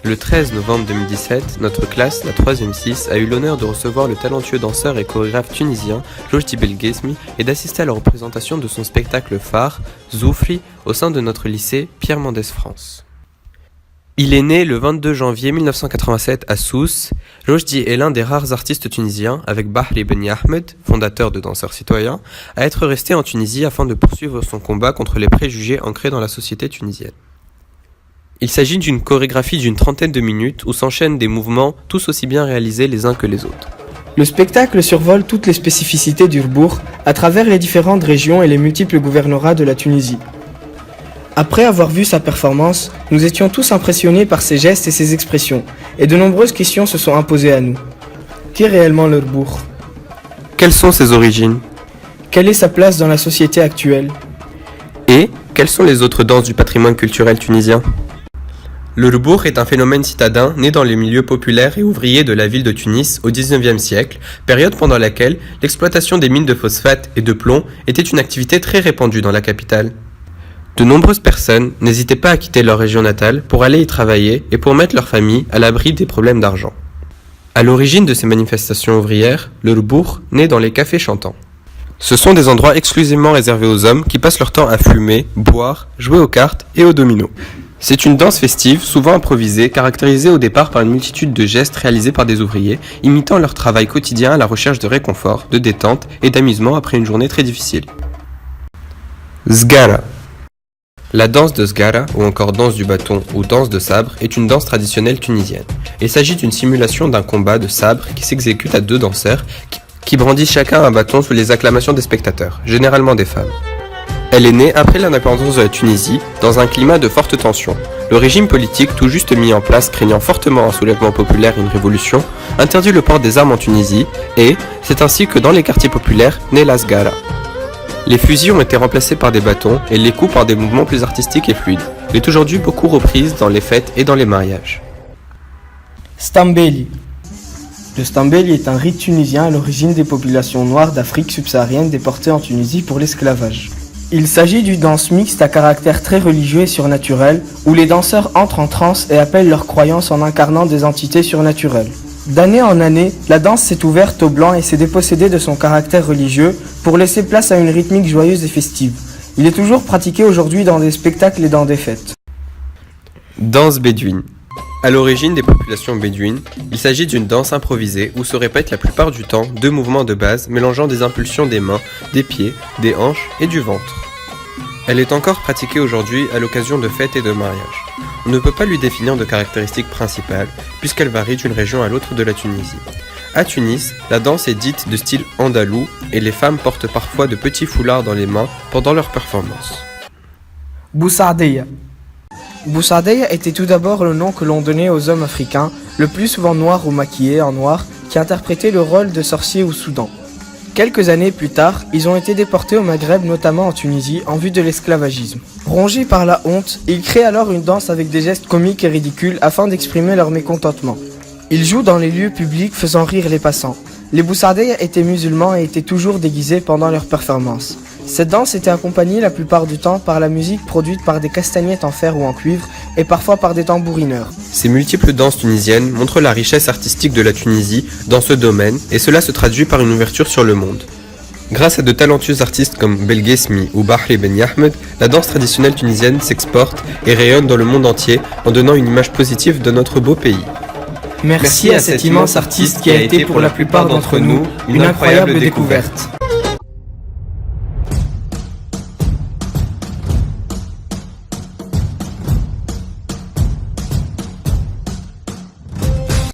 Le 13 novembre 2017, notre classe, la 3e 6, a eu l'honneur de recevoir le talentueux danseur et chorégraphe tunisien Rojdi Belghesmi et d'assister à la représentation de son spectacle phare, Zoufri, au sein de notre lycée Pierre Mendès France. Il est né le 22 janvier 1987 à Sousse. Rojdi est l'un des rares artistes tunisiens, avec Bahri Ben Ahmed, fondateur de Danseurs Citoyens, à être resté en Tunisie afin de poursuivre son combat contre les préjugés ancrés dans la société tunisienne. Il s'agit d'une chorégraphie d'une trentaine de minutes où s'enchaînent des mouvements tous aussi bien réalisés les uns que les autres. Le spectacle survole toutes les spécificités du Rbourg à travers les différentes régions et les multiples gouvernorats de la Tunisie. Après avoir vu sa performance, nous étions tous impressionnés par ses gestes et ses expressions, et de nombreuses questions se sont imposées à nous. Qu'est réellement le Rbourg ? Quelles sont ses origines ? Quelle est sa place dans la société actuelle ? Et quelles sont les autres danses du patrimoine culturel tunisien ? Le Rbourg est un phénomène citadin né dans les milieux populaires et ouvriers de la ville de Tunis au XIXe siècle, période pendant laquelle l'exploitation des mines de phosphate et de plomb était une activité très répandue dans la capitale. De nombreuses personnes n'hésitaient pas à quitter leur région natale pour aller y travailler et pour mettre leur famille à l'abri des problèmes d'argent. À l'origine de ces manifestations ouvrières, le Rbourg naît dans les cafés chantants. Ce sont des endroits exclusivement réservés aux hommes qui passent leur temps à fumer, boire, jouer aux cartes et aux dominos. C'est une danse festive, souvent improvisée, caractérisée au départ par une multitude de gestes réalisés par des ouvriers, imitant leur travail quotidien à la recherche de réconfort, de détente et d'amusement après une journée très difficile. Zgara. La danse de Zgara, ou encore danse du bâton ou danse de sabre, est une danse traditionnelle tunisienne. Il s'agit d'une simulation d'un combat de sabre qui s'exécute à deux danseurs qui brandissent chacun un bâton sous les acclamations des spectateurs, généralement des femmes. Elle est née après l'indépendance de la Tunisie, dans un climat de forte tension. Le régime politique, tout juste mis en place, craignant fortement un soulèvement populaire et une révolution, interdit le port des armes en Tunisie et c'est ainsi que dans les quartiers populaires naît la Zgara. Les fusils ont été remplacés par des bâtons et les coups par des mouvements plus artistiques et fluides. Elle est aujourd'hui beaucoup reprise dans les fêtes et dans les mariages. Stambeli. Le Stambeli est un rite tunisien à l'origine des populations noires d'Afrique subsaharienne déportées en Tunisie pour l'esclavage. Il s'agit d'une danse mixte à caractère très religieux et surnaturel, où les danseurs entrent en transe et appellent leurs croyances en incarnant des entités surnaturelles. D'année en année, la danse s'est ouverte aux blancs et s'est dépossédée de son caractère religieux pour laisser place à une rythmique joyeuse et festive. Il est toujours pratiqué aujourd'hui dans des spectacles et dans des fêtes. Danse bédouine. À l'origine des populations bédouines, il s'agit d'une danse improvisée où se répètent la plupart du temps deux mouvements de base mélangeant des impulsions des mains, des pieds, des hanches et du ventre. Elle est encore pratiquée aujourd'hui à l'occasion de fêtes et de mariages. On ne peut pas lui définir de caractéristiques principales puisqu'elle varie d'une région à l'autre de la Tunisie. À Tunis, la danse est dite de style andalou et les femmes portent parfois de petits foulards dans les mains pendant leurs performances. Boussadeya. Boussadeya était tout d'abord le nom que l'on donnait aux hommes africains, le plus souvent noirs ou maquillés en noir, qui interprétaient le rôle de sorciers au Soudan. Quelques années plus tard, ils ont été déportés au Maghreb, notamment en Tunisie, en vue de l'esclavagisme. Rongés par la honte, ils créent alors une danse avec des gestes comiques et ridicules afin d'exprimer leur mécontentement. Ils jouent dans les lieux publics faisant rire les passants. Les Boussadeya étaient musulmans et étaient toujours déguisés pendant leurs performances. Cette danse était accompagnée la plupart du temps par la musique produite par des castagnettes en fer ou en cuivre et parfois par des tambourineurs. Ces multiples danses tunisiennes montrent la richesse artistique de la Tunisie dans ce domaine et cela se traduit par une ouverture sur le monde. Grâce à de talentueux artistes comme Belghesmi ou Bahri Ben Ahmed, la danse traditionnelle tunisienne s'exporte et rayonne dans le monde entier en donnant une image positive de notre beau pays. Merci à cet immense artiste qui a été pour la plupart d'entre nous une incroyable découverte.